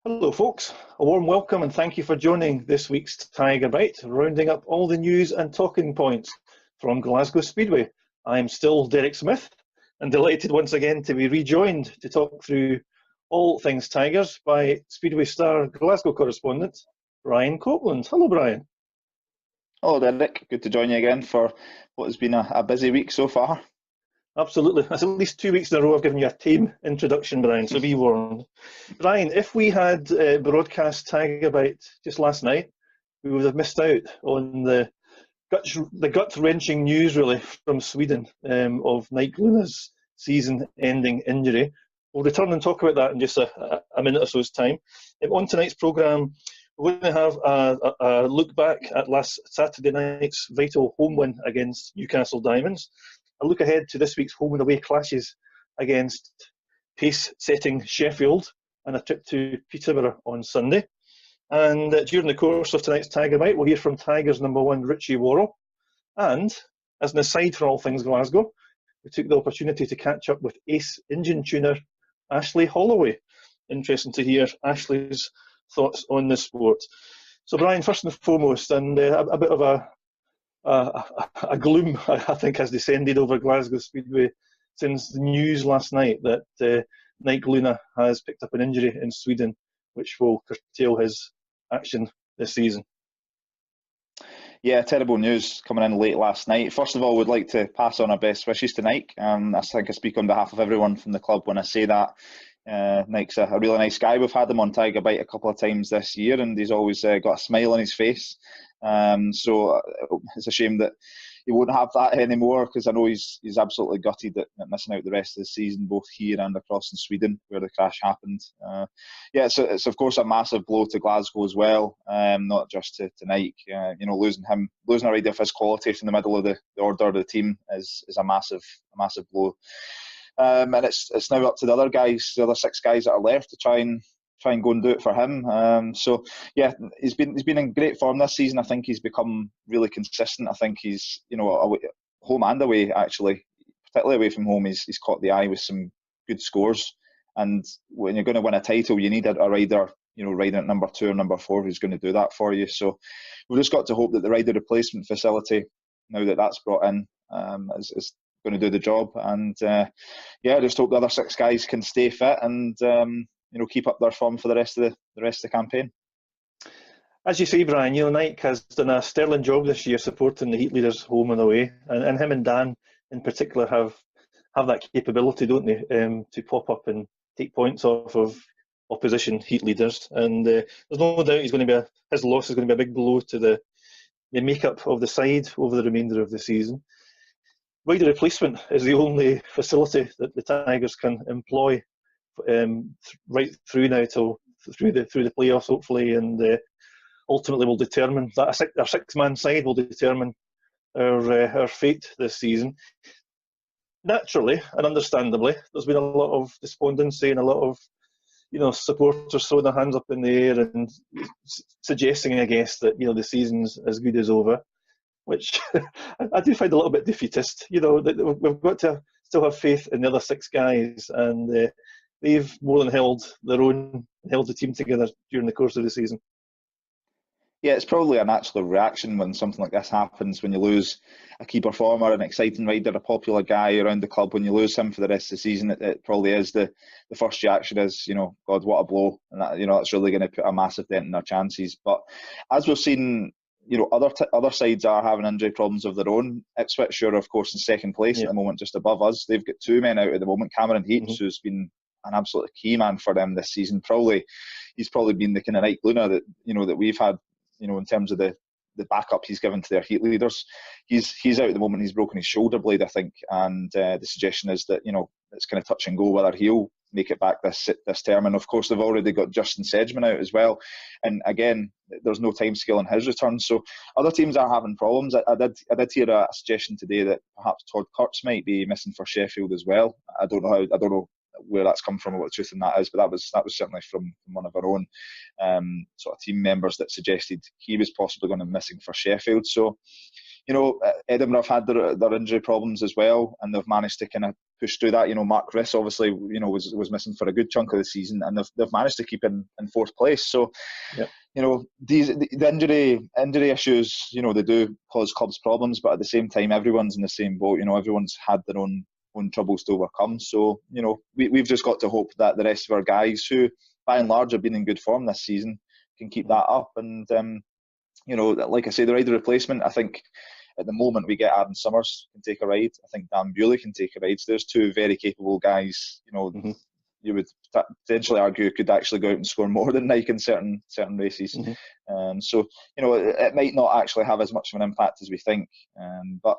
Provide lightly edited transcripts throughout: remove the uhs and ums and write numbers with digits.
Hello, folks. A warm welcome and thank you for joining this week's Tiger Bite, rounding up all the news and talking points from Glasgow Speedway. I'm still Derek Smith and delighted once again to be rejoined to talk through all things Tigers by Speedway Star Glasgow correspondent Brian Copeland. Hello, Brian. Hello, Derek. Good to join you again for what has been a busy week so far. Absolutely. That's at least 2 weeks in a row I've given you a tame introduction, Brian, so be warned. Brian, if we had broadcast Tiger Bite just last night, we would have missed out on the gut-wrenching news, really, from Sweden of Nike Luna's season-ending injury. We'll return and talk about that in just a minute or so's time. On tonight's programme, we're going to have a look back at last Saturday night's vital home win against Newcastle Diamonds, a look ahead to this week's home and away clashes against pace-setting Sheffield, and a trip to Peterborough on Sunday. And during the course of tonight's Tiger Bite, we'll hear from Tigers #1 Richie Worrall. And as an aside for all things Glasgow, we took the opportunity to catch up with ace engine tuner Ashley Holloway. Interesting to hear Ashley's thoughts on the sport. So Brian, first and foremost, and a bit of a gloom, I think, has descended over Glasgow Speedway since the news last night that Nike Luna has picked up an injury in Sweden, which will curtail his action this season. Yeah, terrible news coming in late last night. First of all, we'd like to pass on our best wishes to Nike. I think I speak on behalf of everyone from the club when I say that. Nike's a really nice guy. We've had him on Tiger Bite a couple of times this year, and he's always got a smile on his face. So it's a shame that he won't have that anymore, because I know he's absolutely gutted at missing out the rest of the season, both here and across in Sweden where the crash happened. Yeah, it's of course a massive blow to Glasgow as well, not just to Nike. Losing a rider of his quality from the middle of the order of the team is a massive blow. And it's now up to the other 6 guys that are left to try and go and do it for him. So yeah, he's been in great form this season. I think he's become really consistent. I think he's home and away, actually, particularly away from home, he's caught the eye with some good scores. And when you're going to win a title, you need a rider, riding at number 2 or number 4 who's going to do that for you. So we've just got to hope that the rider replacement facility, now that that's brought in, is going to do the job. And just hope the other 6 guys can stay fit and keep up their form for the rest of the campaign. As you say, Brian, Nike has done a sterling job this year supporting the heat leaders home and away, and him and Dan in particular have that capability, don't they, to pop up and take points off of opposition heat leaders. And there's no doubt his loss is going to be a big blow to the makeup of the side over the remainder of the season. Rider replacement is the only facility that the Tigers can employ right through now through the playoffs, hopefully, and ultimately will determine that our 6-man side will determine our fate this season. Naturally and understandably, there's been a lot of despondency and a lot of supporters throwing their hands up in the air and suggesting, I guess, that the season's as good as over, which I do find a little bit defeatist. We've got to still have faith in the other 6 guys, and they've more than held the team together during the course of the season. Yeah, it's probably a natural reaction when something like this happens, when you lose a key performer, an exciting rider, a popular guy around the club. When you lose him for the rest of the season, it probably is the first reaction is, God, what a blow. And that, that's really going to put a massive dent in their chances. But as we've seen, other sides are having injury problems of their own. Ipswich are, of course, in second place at the moment, just above us. They've got 2 men out at the moment. Cameron Heaps, who's been an absolute key man for them this season. He's probably been the kind of Nike Luna that that we've had, in terms of the backup he's given to their heat leaders. He's out at the moment. He's broken his shoulder blade, I think, and the suggestion is that it's kind of touch and go whether he'll make it back this term. And of course, they've already got Justin Sedgman out as well. And again, there's no time scale on his return. So other teams are having problems. I did hear a suggestion today that perhaps Todd Kurtz might be missing for Sheffield as well. I don't know where that's come from or what the truth in that is, but that was certainly from one of our own sort of team members that suggested he was possibly going to be missing for Sheffield. So Edinburgh have had their injury problems as well, and they've managed to kind of push through that. Mark Riss obviously, was missing for a good chunk of the season, and they've managed to keep in fourth place. So, yep. The injury issues, they do cause clubs problems, but at the same time, everyone's in the same boat. Everyone's had their own troubles to overcome. So, we've just got to hope that the rest of our guys, who by and large have been in good form this season, can keep that up. And like I say, the rider replacement, I think at the moment we get Aaron Summers can take a ride. I think Dan Bewley can take a ride. So there's two very capable guys. You would potentially argue could actually go out and score more than Nike in certain races. So it might not actually have as much of an impact as we think. But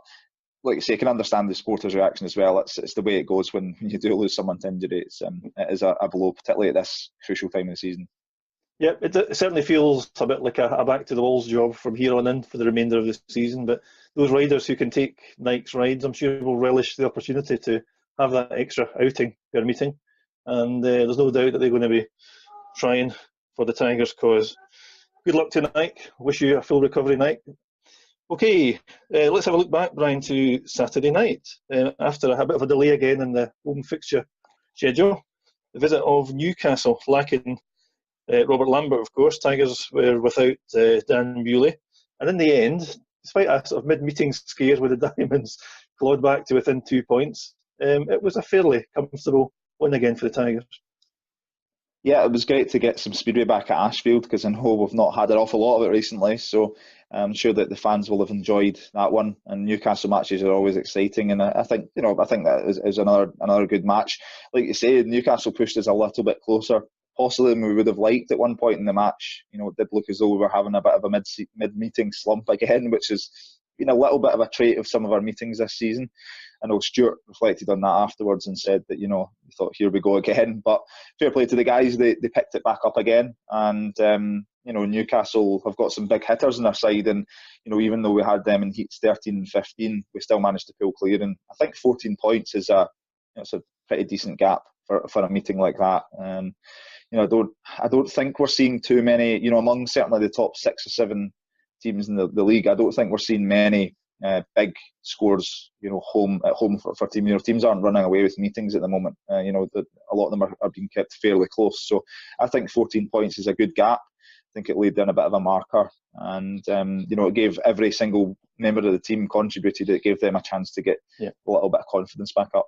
like I say, I can understand the supporters' reaction as well. It's the way it goes when you do lose someone to injury. It is a blow, particularly at this crucial time of the season. Yeah, it certainly feels a bit like a back to the walls job from here on in for the remainder of the season. But those riders who can take Nike's rides, I'm sure will relish the opportunity to have that extra outing per meeting. And there's no doubt that they're going to be trying for the Tigers' cause. Good luck to Nike. Wish you a full recovery, Nike. Okay, let's have a look back, Brian, to Saturday night. After a bit of a delay again in the home fixture schedule, the visit of Newcastle, lacking Robert Lambert, of course. Tigers were without Dan Bewley. And in the end, despite a sort of mid-meeting scare with the Diamonds clawed back to within 2 points, it was a fairly comfortable win again for the Tigers. Yeah, it was great to get some speedway back at Ashfield, because I know we've not had an awful lot of it recently. So I'm sure that the fans will have enjoyed that one. And Newcastle matches are always exciting, and I think that is another good match. Like you say, Newcastle pushed us a little bit closer, possibly than we would have liked at one point in the match. It did look as though we were having a bit of a mid-meeting slump again, which has been a little bit of a trait of some of our meetings this season. I know Stuart reflected on that afterwards and said that, he thought, here we go again. But fair play to the guys, they picked it back up again. And, Newcastle have got some big hitters on their side. And, even though we had them in heats 13 and 15, we still managed to pull clear. And I think 14 points is it's a pretty decent gap for a meeting like that. I don't think we're seeing too many, among certainly the top 6 or 7 teams in the league. I don't think we're seeing many big scores, at home for teams. Teams aren't running away with meetings at the moment. A lot of them are being kept fairly close. So I think 14 points is a good gap. I think it laid down a bit of a marker, and it gave every single member of the team contributed. It gave them a chance to get a little bit of confidence back up.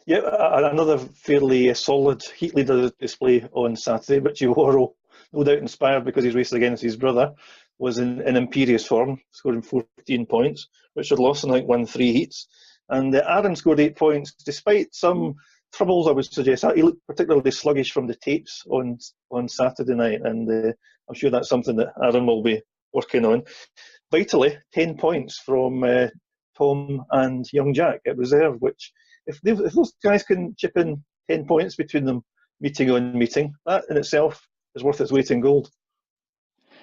Yeah, another fairly solid heat leader display on Saturday. Richie Worrall, no doubt inspired because he's racing against his brother, was in imperious form, scoring 14 points. Richard Lawson won 3 heats. And Aaron scored 8 points, despite some troubles, I would suggest. He looked particularly sluggish from the tapes on Saturday night, and I'm sure that's something that Aaron will be working on. Vitally, 10 points from Tom and young Jack at reserve, which, if those guys can chip in 10 points between them, meeting on meeting, that in itself is worth its weight in gold.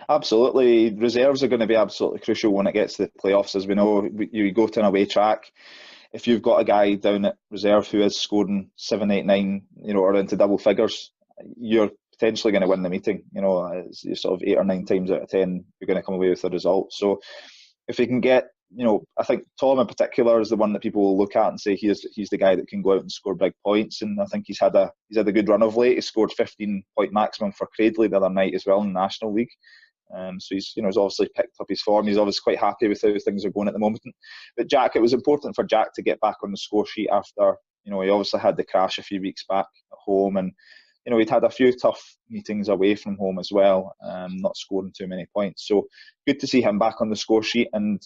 Absolutely. Reserves are going to be absolutely crucial when it gets to the playoffs. As we know, you go to an away track. If you've got a guy down at reserve who is scoring 7, 8, 9, or into double figures, you're potentially going to win the meeting. It's sort of 8 or 9 times out of 10, you're going to come away with the result. So if you can get, I think Tom in particular is the one that people will look at and say he's the guy that can go out and score big points. And I think he's had a good run of late. He scored 15-point maximum for Cradley the other night as well in the National League. So he's obviously picked up his form. He's obviously quite happy with how things are going at the moment. But Jack, it was important for Jack to get back on the score sheet after, he obviously had the crash a few weeks back at home, and he'd had a few tough meetings away from home as well, not scoring too many points. So good to see him back on the score sheet. And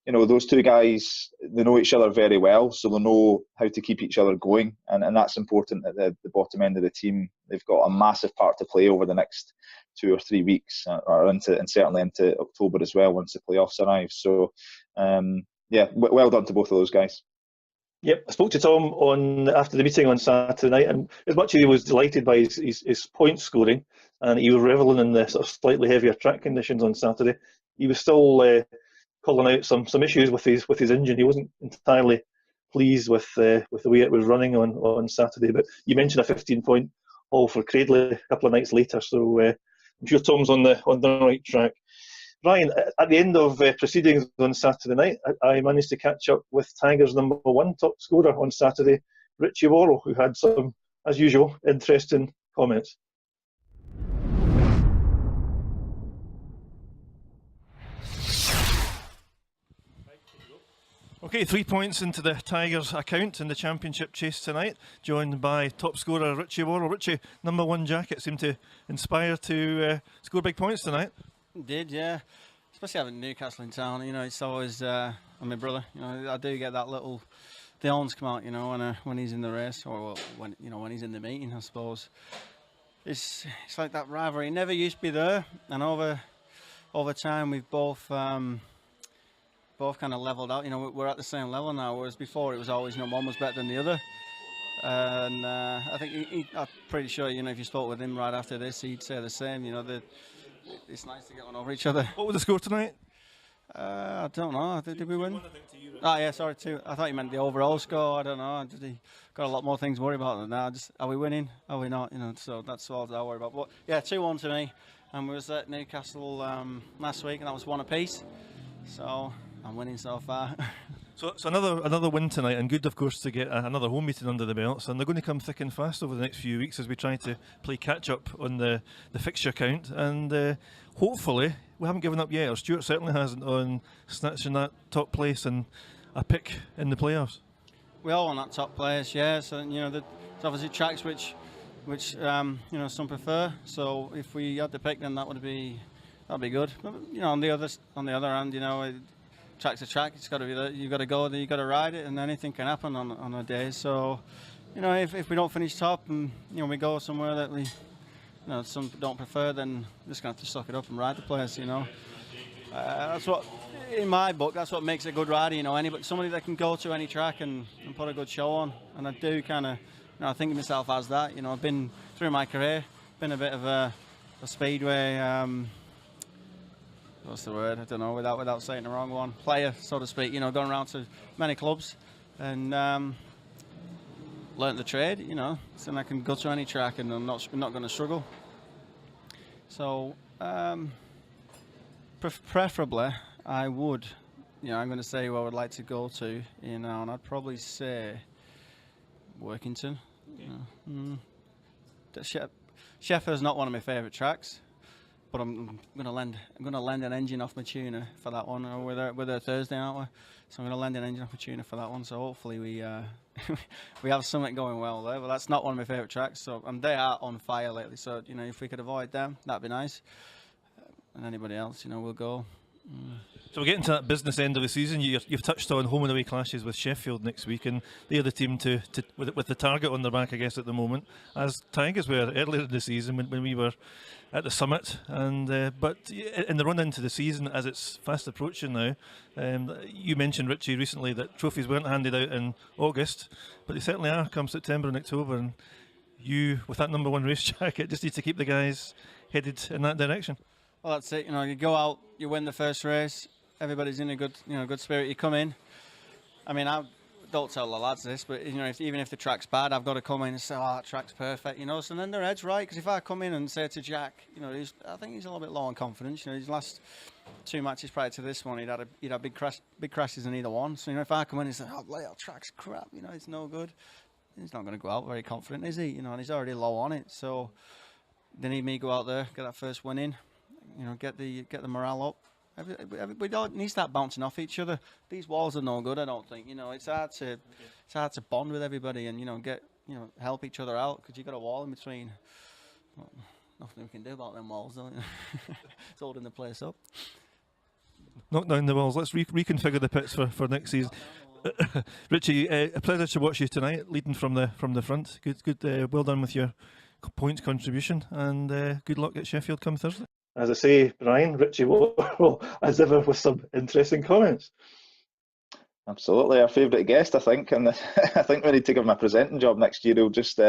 those two guys, they know each other very well, so they know how to keep each other going, and that's important at the bottom end of the team. They've got a massive part to play over the next 2 or 3 weeks, and certainly into October as well once the playoffs arrive. So, well done to both of those guys. Yep, I spoke to Tom after the meeting on Saturday night, and as much as he was delighted by his point scoring, and he was revelling in the sort of slightly heavier track conditions on Saturday, he was still calling out some issues with his engine. He wasn't entirely pleased with the way it was running on Saturday. But you mentioned a 15-point haul for Cradley a couple of nights later, so I'm sure Tom's on the right track. Ryan, at the end of proceedings on Saturday night, I managed to catch up with Tigers' #1 top scorer on Saturday, Richie Worrall, who had some, as usual, interesting comments. Okay, 3 points into the Tigers' account in the championship chase tonight, joined by top scorer Richie Worrall. Richie, #1 jacket seemed to inspire to score big points tonight. Did, yeah. Especially having Newcastle in town, you know, it's always, and my brother, you know, I do get that little, the horns come out, you know, when he's in the race, or when, you know, when he's in the meeting, I suppose. It's like that rivalry. It never used to be there, and over time we've both kind of leveled out. You know, we're at the same level now, whereas before it was always, you know, one was better than the other. And I think I'm pretty sure, you know, if you spoke with him right after this, he'd say the same. You know, it's nice to get one over each other. What was the score tonight? I don't know. Did we win? Oh yeah, sorry, 2. I thought you meant the overall score. I don't know. He got a lot more things to worry about than that. Just, are we winning? Are we not? You know, so that's all I worry about. But yeah, 2-1 to me. And we was at Newcastle last week, and that was 1 apiece. So I'm winning so far. So another win tonight, and good, of course, to get another home meeting under the belts. And they're going to come thick and fast over the next few weeks as we try to play catch up on the fixture count. And hopefully, we haven't given up yet, or Stuart certainly hasn't, on snatching that top place and a pick in the playoffs. We all want that top place, yeah. So you know, there's obviously tracks which you know, some prefer. So if we had the pick, then that'd be good. But, you know, on the other hand, you know. Track's a track. It's got to be there. You've got to go there. You've got to ride it, and anything can happen on a day. So, you know, if we don't finish top, and you know we go somewhere that we, you know, some don't prefer, then we're just gonna have to suck it up and ride the place. You know, that's what, in my book, that's what makes a good rider. You know, somebody that can go to any track and put a good show on. And I do kind of, you know, I think of myself as that. You know, I've been through my career, been a bit of a speedway. What's the word? I don't know. Without saying the wrong one, player, so to speak. You know, going around to many clubs and learnt the trade. You know, so I can go to any track and I'm not going to struggle. So, preferably, I would. You know, I'm going to say who I would like to go to. You know, and I'd probably say Workington. Okay. You know, Sheffield's not one of my favourite tracks. But I'm gonna lend an engine off my tuner for that one. We're there Thursday, aren't we? So I'm gonna lend an engine off my tuner for that one. So hopefully we we have something going well there. But that's not one of my favourite tracks. So and they are on fire lately. So you know, if we could avoid them, that'd be nice. And anybody else, you know, we'll go. So we're getting to that business end of the season. You've touched on home and away clashes with Sheffield next week, and they're the team with the target on their back, I guess, at the moment, as Tigers were earlier in the season when we were at the summit. And but in the run into the season, as it's fast approaching now, you mentioned, Richie, recently that trophies weren't handed out in August, but they certainly are come September and October. And you, with that #1 race jacket, just need to keep the guys headed in that direction. Well, that's it. You know, you go out, you win the first race. Everybody's in a good spirit. You come in. I mean, I don't tell the lads this, but you know, even if the track's bad, I've got to come in and say, "Oh, that track's perfect," you know. So then their head's right, because if I come in and say to Jack, you know, I think he's a little bit low on confidence. You know, his last 2 matches prior to this one, he'd had big crashes in either one. So you know, if I come in and say, "Oh, that track's crap," you know, it's no good. He's not going to go out very confident, is he? You know, and he's already low on it. So they need me to go out there, get that first win in. You know, get the morale up. We don't need to start bouncing off each other. These walls are no good, I don't think. You know, it's hard to bond with everybody and help each other out, because you've got a wall in between. Well, nothing we can do about them walls, don't you? It's holding the place up. Knock down the walls. Let's reconfigure the pits for next season. Richie, a pleasure to watch you tonight, leading from the front. Good. Well done with your points contribution, and good luck at Sheffield come Thursday. As I say, Brian, Richie Worrall, as ever, with some interesting comments. Absolutely, our favourite guest, I think, and I think we need to give him a presenting job next year. He'll just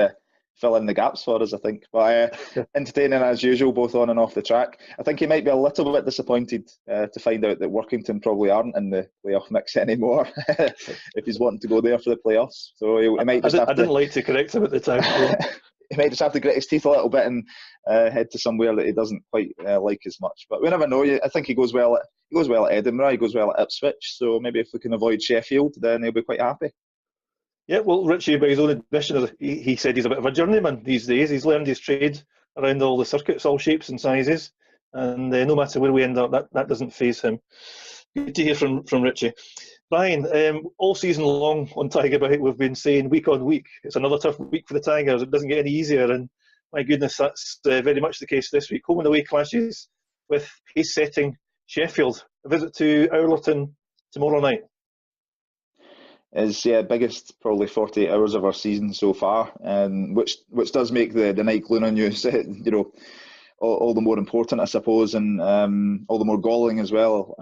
fill in the gaps for us, I think. But entertaining as usual, both on and off the track. I think he might be a little bit disappointed to find out that Workington probably aren't in the playoff mix anymore, if he's wanting to go there for the playoffs. So he might just I didn't like to correct him at the time. he might just have to grit his teeth a little bit and head to somewhere that he doesn't quite like as much. But we never know. I think he goes well at Edinburgh, he goes well at Ipswich, so maybe if we can avoid Sheffield, then he'll be quite happy. Yeah, well, Richie, by his own admission, he said he's a bit of a journeyman these days. He's learned his trade around all the circuits, all shapes and sizes, and no matter where we end up, that doesn't faze him. Good to hear from Richie. Brian, all season long on TIGERBITE, we've been saying week on week, it's another tough week for the Tigers. It doesn't get any easier, and my goodness, that's very much the case this week. Home and away clashes with pace-setting Sheffield. A visit to Owlerton tomorrow night. Is biggest probably 48 hours of our season so far, which does make the Nike Luna news all the more important, I suppose, and all the more galling as well.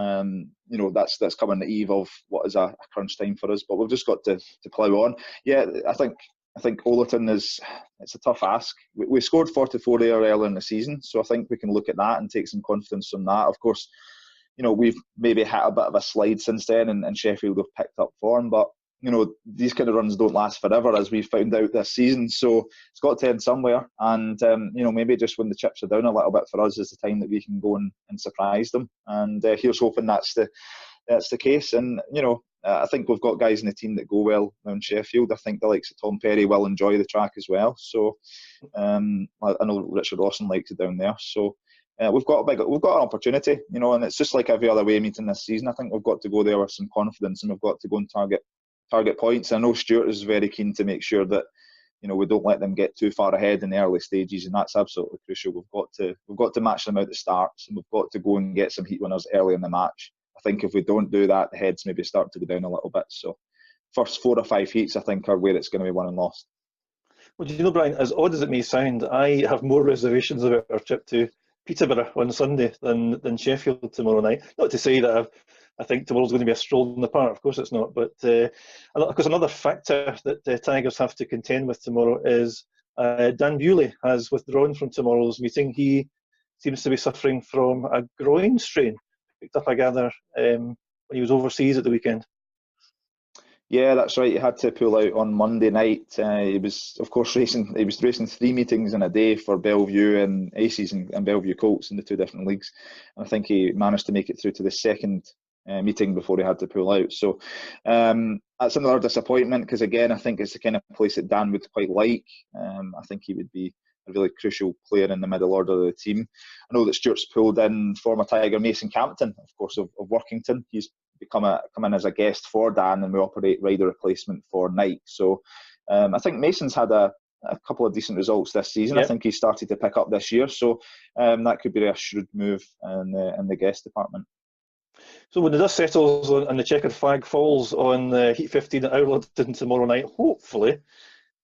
That's coming the eve of what is a crunch time for us, but we've just got to plough on. Yeah, I think Owlerton it's a tough ask. We scored 44 there earlier in the season, so I think we can look at that and take some confidence from that. Of course, we've maybe hit a bit of a slide since then, and Sheffield have picked up form, but these kind of runs don't last forever, as we've found out this season. So it's got to end somewhere, and maybe just when the chips are down a little bit for us is the time that we can go and surprise them. And here's hoping that's the case. And I think we've got guys in the team that go well around Sheffield. I think the likes of Tom Perry will enjoy the track as well. So I know Richard Lawson likes it down there. So we've got an opportunity, and it's just like every other away meeting this season. I think we've got to go there with some confidence, and we've got to go and target points. I know Stuart is very keen to make sure that we don't let them get too far ahead in the early stages, and that's absolutely crucial. We've got to match them out the starts, and we've got to go and get some heat winners early in the match. I think if we don't do that, the heads maybe start to go down a little bit. So first 4 or 5 heats, I think, are where it's going to be won and lost. Well, do you know, Brian, as odd as it may sound, I have more reservations about our trip to Peterborough on Sunday than Sheffield tomorrow night. Not to say that I think tomorrow's going to be a stroll in the park. Of course it's not. But because another factor that the Tigers have to contend with tomorrow is Dan Bewley has withdrawn from tomorrow's meeting. He seems to be suffering from a groin strain. Picked up, I gather, when he was overseas at the weekend. Yeah, that's right. He had to pull out on Monday night. He was, of course, racing. He was racing 3 meetings in a day for Bellevue and Aces and Bellevue Colts in the 2 different leagues. And I think he managed to make it through to the second meeting before he had to pull out. So that's another disappointment, because again, I think it's the kind of place that Dan would quite like. I think he would be a really crucial player in the middle order of the team. I know that Stuart's pulled in former Tiger Mason Campton, of course, of Workington. He's come in as a guest for Dan, and we operate rider replacement for Nike. So I think Mason's had a couple of decent results this season. Yep. I think he's started to pick up this year, so that could be a shrewd move in the guest department. So when the dust settles and the checkered flag falls on Heat 15 at Owlerton tomorrow night, hopefully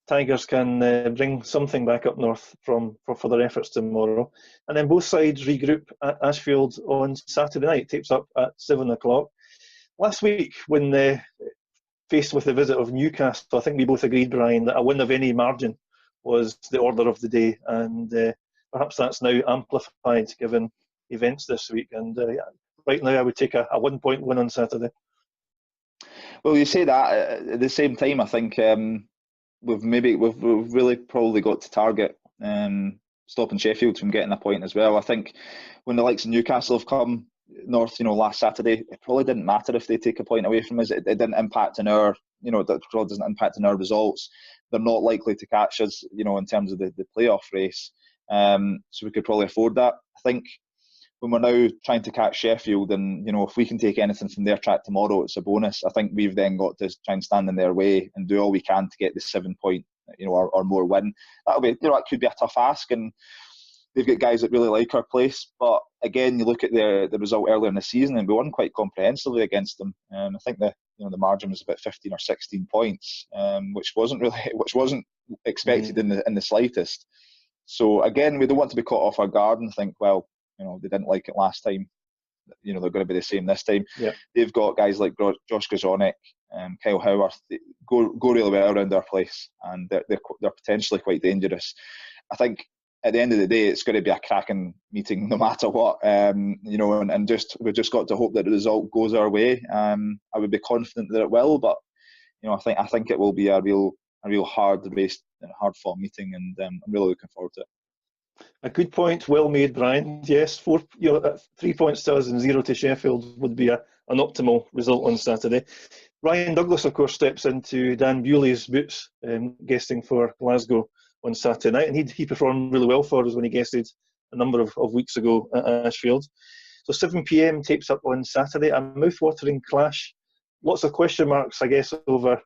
Tigers can bring something back up north for their efforts tomorrow. And then both sides regroup at Ashfield on Saturday night. Tapes up at 7 o'clock. Last week, when faced with the visit of Newcastle, I think we both agreed, Brian, that a win of any margin was the order of the day. And perhaps that's now amplified given events this week. And right now, I would take a 1-point win on Saturday. Well, you say that. At the same time, I think we've really probably got to target stopping Sheffield from getting a point as well. I think when the likes of Newcastle have come north, last Saturday, it probably didn't matter if they take a point away from us. It didn't impact on our, that probably doesn't impact on our results. They're not likely to catch us, in terms of the playoff race. So we could probably afford that. I think when we're now trying to catch Sheffield, and if we can take anything from their track tomorrow, it's a bonus. I think we've then got to try and stand in their way and do all we can to get the 7-point, or more win. That'll be, that could be a tough ask, and they've got guys that really like our place. But again, you look at the result earlier in the season, and we won quite comprehensively against them. I think the margin was about 15 or 16 points, which wasn't expected in the slightest. So again, we don't want to be caught off our guard and think, well, they didn't like it last time, they're going to be the same this time. Yeah. They've got guys like Josh Gazonik, Kyle Howarth, go really well around our place, and they're potentially quite dangerous. I think at the end of the day, it's going to be a cracking meeting no matter what, and we've just got to hope that the result goes our way. I would be confident that it will, but I think it will be a real hard race hard-fought meeting, and I'm really looking forward to it. A good point, well made, Brian. Yes, 3 points to us and 0 to Sheffield would be an optimal result on Saturday. Ryan Douglas, of course, steps into Dan Bewley's boots, guesting for Glasgow on Saturday night, and he performed really well for us when he guested a number of weeks ago at Ashfield. So 7 p.m. tapes up on Saturday, a mouth-watering clash. Lots of question marks, I guess, over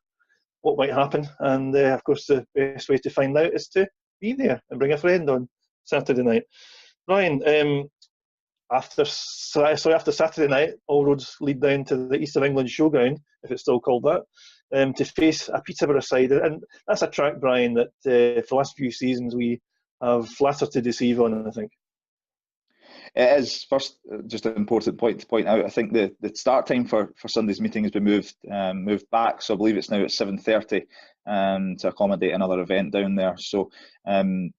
what might happen, and of course the best way to find out is to be there and bring a friend on Saturday night. Ryan, after Saturday night, all roads lead down to the East of England Showground, if it's still called that, to face a Peterborough side. And that's a track, Brian, that for the last few seasons we have flattered to deceive on, I think. It is. First, just an important point to point out, I think the start time for Sunday's meeting has been moved back, so I believe it's now at 7:30 to accommodate another event down there. So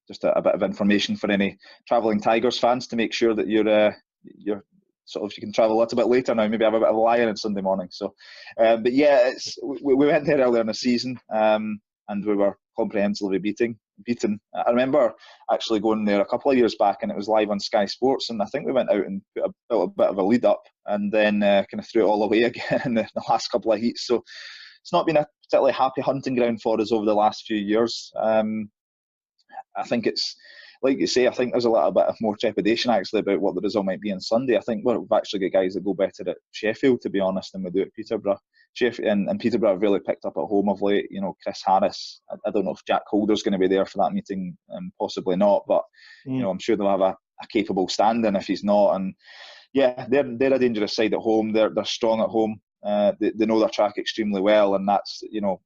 just a bit of information for any travelling Tigers fans to make sure that you're sort of, you can travel a little bit later now, maybe have a bit of a lie-in on Sunday morning. So, but yeah, we went there earlier in the season, and we were comprehensively beaten. I remember actually going there a couple of years back, and it was live on Sky Sports, and I think we went out and built a bit of a lead up, and then kind of threw it all away again in the last couple of heats. So it's not been a particularly happy hunting ground for us over the last few years. I think it's, like you say, I think there's a little bit of more trepidation actually about what the result might be on Sunday. I think we've actually got guys that go better at Sheffield, to be honest, than we do at Peterborough. And Peterborough have really picked up at home of late. You know, Chris Harris, I don't know if Jack Holder's going to be there for that meeting, possibly not, but you know, I'm sure they'll have a capable stand-in if he's not. And yeah, they're a dangerous side at home. They're strong at home. They know their track extremely well, and that's, you know,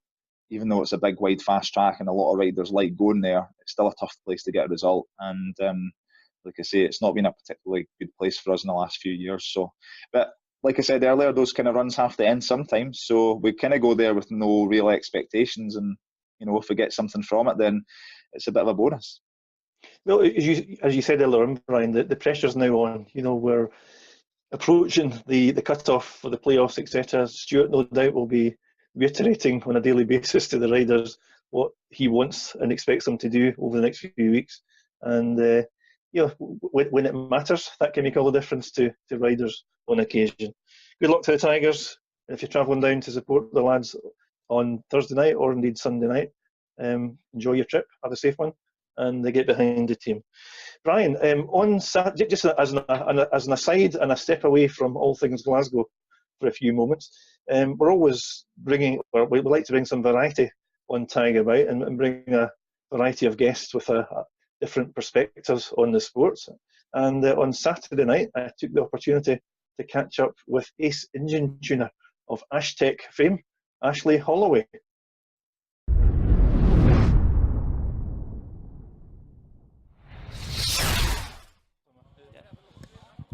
even though it's a big, wide, fast track and a lot of riders like going there, it's still a tough place to get a result. And like I say, it's not been a particularly good place for us in the last few years. So, but like I said earlier, those kind of runs have to end sometimes. So we kind of go there with no real expectations, and you know, if we get something from it, then it's a bit of a bonus. Well, as you said earlier on, Brian, the pressure's now on. You know, we're approaching the cut-off for the playoffs, etc. Stuart, no doubt, will be reiterating on a daily basis to the riders what he wants and expects them to do over the next few weeks. And you know, when it matters, that can make all the difference to riders on occasion. Good luck to the Tigers. If you're travelling down to support the lads on Thursday night or indeed Sunday night, enjoy your trip, have a safe one, and get behind the team. Brian, on Saturday, just as an aside and a step away from all things Glasgow for a few moments, we're always we like to bring some variety on TIGERBITE and bring a variety of guests with different perspectives on the sports. And on Saturday night, I took the opportunity to catch up with ace engine tuner of Ashtec fame, Ashley Holloway.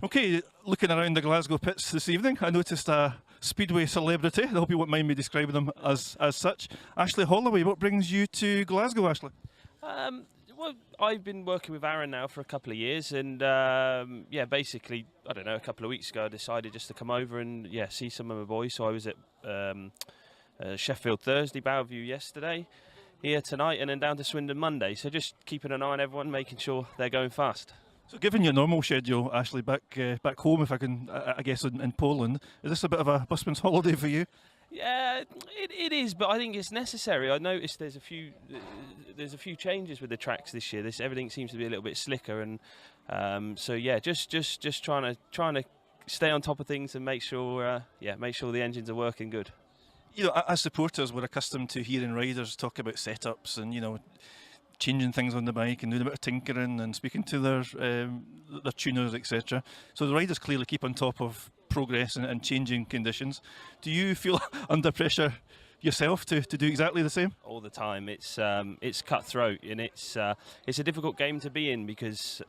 Okay, looking around the Glasgow pits this evening, I noticed a Speedway celebrity. I hope you won't mind me describing them as such. Ashley Holloway, what brings you to Glasgow, Ashley? Well, I've been working with Aaron now for a couple of years, and yeah, basically, I don't know, a couple of weeks ago I decided just to come over and see some of my boys. So I was at Sheffield Thursday, Bellevue yesterday, here tonight, and then down to Swindon Monday. So just keeping an eye on everyone, making sure they're going fast. So given your normal schedule, Ashley, back home, if I can, I guess in Poland, is this a bit of a busman's holiday for you? Yeah, it is, but I think it's necessary. I noticed there's a few changes with the tracks this year. Everything seems to be a little bit slicker, and so yeah, just trying to stay on top of things and make sure the engines are working good. You know, as supporters, we're accustomed to hearing riders talk about setups and, you know, changing things on the bike and doing a bit of tinkering and speaking to their tuners, etc. So the riders clearly keep on top of progress and changing conditions. Do you feel under pressure yourself to do exactly the same? All the time. It's cutthroat, and it's a difficult game to be in because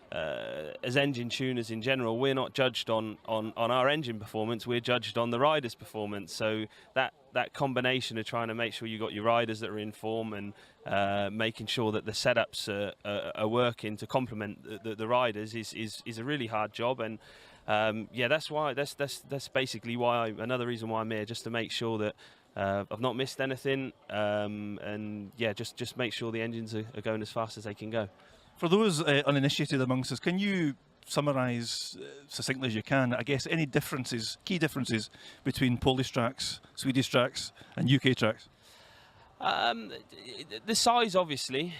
as engine tuners in general, we're not judged on our engine performance, we're judged on the rider's performance. So that combination of trying to make sure you got your riders that are in form and making sure that the setups are working to complement the riders is a really hard job. And that's basically why another reason why I'm here, just to make sure that I've not missed anything, and yeah, just make sure the engines are going as fast as they can go. For those uninitiated amongst us, can you summarise succinctly as you can, I guess, any differences, key differences between Polish tracks, Swedish tracks, and UK tracks? The size, obviously,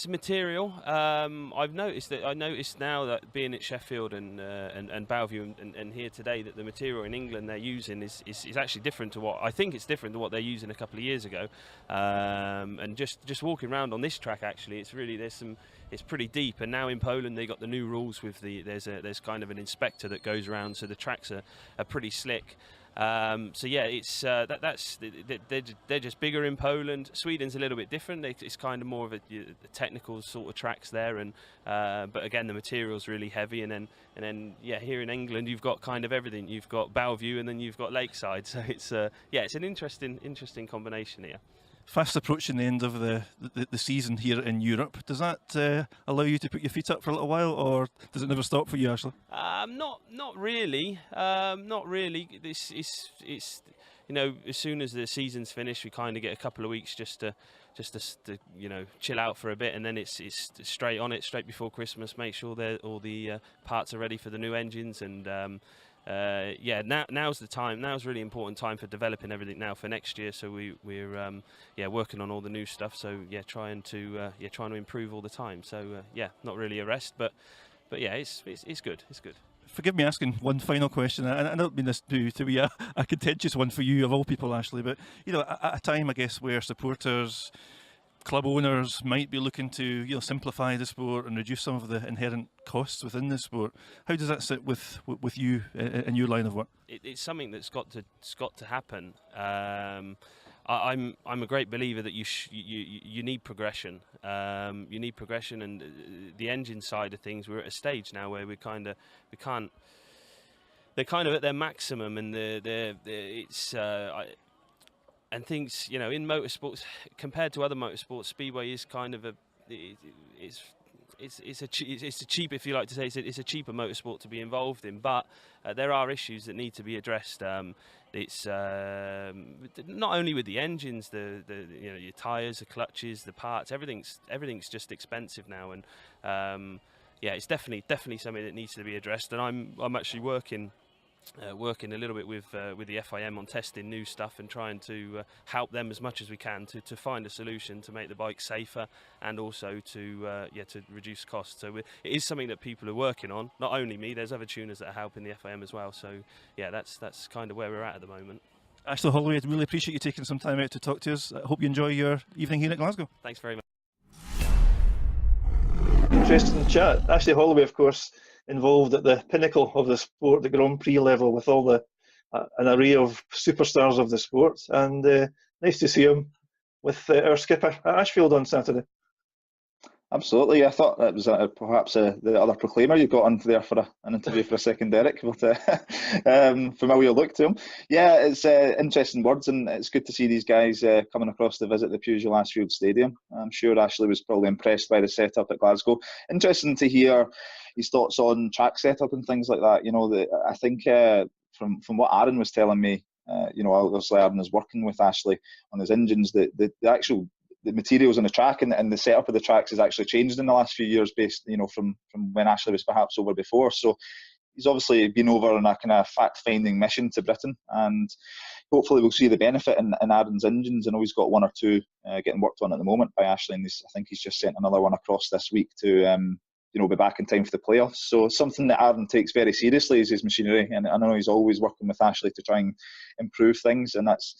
material. I noticed now that being at Sheffield and Bellevue and here today, that the material in England they're using is actually different to what I think it's different to what they're using a couple of years ago. And just walking around on this track, actually, it's pretty deep. And now in Poland they got the new rules with there's kind of an inspector that goes around, so the tracks are pretty slick. So yeah, it's they're just bigger in Poland. Sweden's a little bit different. It's kind of more of a technical sort of tracks there, and but again the material's really heavy. And then yeah, here in England you've got kind of everything. You've got Bellevue and then you've got Lakeside. So it's it's an interesting combination here. Fast approaching the end of the season here in Europe. Does that allow you to put your feet up for a little while, or does it never stop for you, Ashley? Not really. Not really. It's as soon as the season's finished, we kind of get a couple of weeks just to chill out for a bit, and then it's straight on it, straight before Christmas. Make sure that all the parts are ready for the new engines, and now's the time. Now's a really important time for developing everything now for next year. So we're working on all the new stuff. So trying to improve all the time. So not really a rest, but yeah, it's good. It's good. Forgive me asking one final question, and I don't mean this to be a contentious one for you of all people, Ashley, but at a time, I guess, where supporters, club owners might be looking to simplify the sport and reduce some of the inherent costs within the sport. How does that sit with you in your line of work? It's something that's got to happen. I'm a great believer that you need progression. You need progression, and the engine side of things. We're at a stage now where we can't. They're kind of at their maximum, and and things, in motorsports, compared to other motorsports, speedway is kind of it's a cheap, if you like to say, it's a cheaper motorsport to be involved in. But there are issues that need to be addressed. It's not only with the engines, your tyres, the clutches, the parts, everything's just expensive now, and it's definitely something that needs to be addressed. And I'm actually working a little bit with the FIM on testing new stuff and trying to help them as much as we can to find a solution to make the bike safer, and also to reduce costs. So it is something that people are working on. Not only me, there's other tuners that are helping the FIM as well. So yeah, that's kind of where we're at the moment. Ashley Holloway, I really appreciate you taking some time out to talk to us. I hope you enjoy your evening here at Glasgow. Thanks very much. Interesting chat. Ashley Holloway, of course, involved at the pinnacle of the sport, the Grand Prix level, with all an array of superstars of the sport. And nice to see him with our skipper at Ashfield on Saturday. Absolutely. I thought that was perhaps the other proclaimer you got on there for an interview for a second, Derek, but familiar look to him. Yeah, it's interesting words, and it's good to see these guys coming across to visit the Peugeot Ashfield Stadium. I'm sure Ashley was probably impressed by the setup at Glasgow. Interesting to hear his thoughts on track setup and things like that. I think from what Aaron was telling me, obviously Aaron is working with Ashley on his engines. The actual materials on the track and the setup of the tracks has actually changed in the last few years, based from when Ashley was perhaps over before. So he's obviously been over on a kind of fact-finding mission to Britain, and hopefully we'll see the benefit in Aaron's engines. I know he's got one or two getting worked on at the moment by Ashley, and I think he's just sent another one across this week to be back in time for the playoffs. So something that Aaron takes very seriously is his machinery, and I know he's always working with Ashley to try and improve things, and it's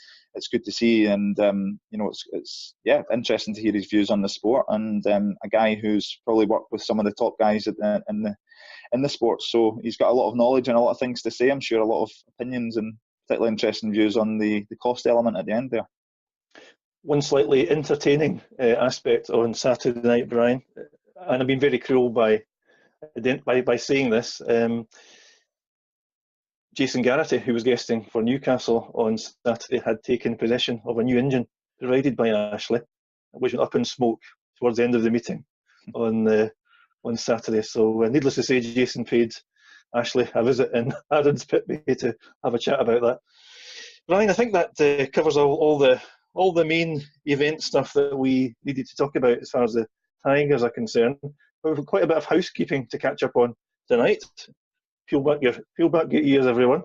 good to see. And it's interesting to hear his views on the sport, and a guy who's probably worked with some of the top guys in the sport, so he's got a lot of knowledge and a lot of things to say. I'm sure a lot of opinions and particularly interesting views on the cost element at the end there. One slightly entertaining aspect on Saturday night, Brian, and I've been very cruel by saying this. Jason Garrity, who was guesting for Newcastle on Saturday, had taken possession of a new engine provided by Ashley, which went up in smoke towards the end of the meeting on Saturday. So needless to say, Jason paid Ashley a visit in Aaron's pit bay to have a chat about that. Ryan, I think that covers all the main event stuff that we needed to talk about as far as the Tigers are concerned. But we've got quite a bit of housekeeping to catch up on tonight. Peel back your ears, everyone.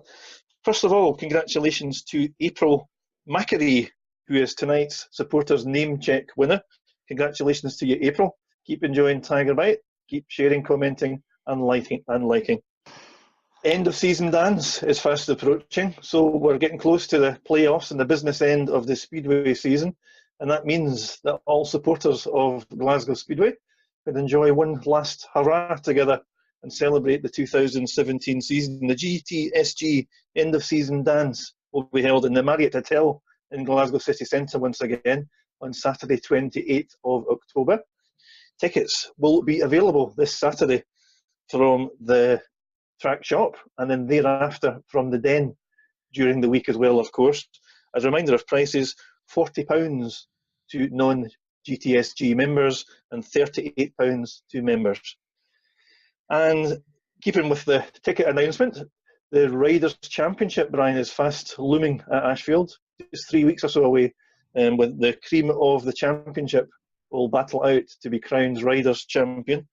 First of all, congratulations to April Mackery, who is tonight's supporters name check winner. Congratulations to you, April. Keep enjoying Tiger Bite. Keep sharing, commenting, and liking. End of season dance is fast approaching, so we're getting close to the playoffs and the business end of the Speedway season, and that means that all supporters of Glasgow Speedway can enjoy one last hurrah together and celebrate the 2017 season. The GTSG end of season dance will be held in the Marriott Hotel in Glasgow City Centre once again on Saturday 28th of October. Tickets will be available this Saturday from the track shop and then thereafter from the Den during the week as well, of course. As a reminder of prices, £40 to non-GTSG members and £38 to members. And keeping with the ticket announcement, the Riders' Championship, Brian, is fast looming at Ashfield. It's 3 weeks or so away, with the cream of the championship will battle out to be crowned Riders' Champion.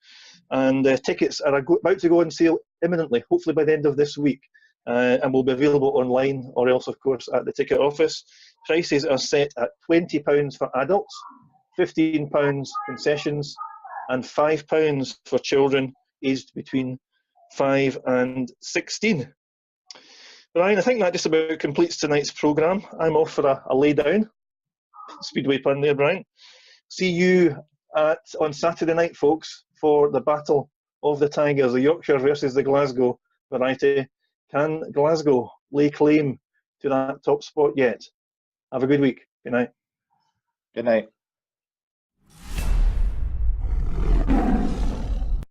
And tickets are about to go on sale imminently, hopefully by the end of this week, and will be available online or else, of course, at the ticket office. Prices are set at £20 for adults, £15 concessions, and £5 for children aged between 5 and 16. Ryan, I think that just about completes tonight's programme. I'm off for a lay down. Speedway pun there, Brian. See you on Saturday night, folks, for the battle of the Tigers, the Yorkshire versus the Glasgow variety. Can Glasgow lay claim to that top spot yet? Have a good week. Good night. Good night.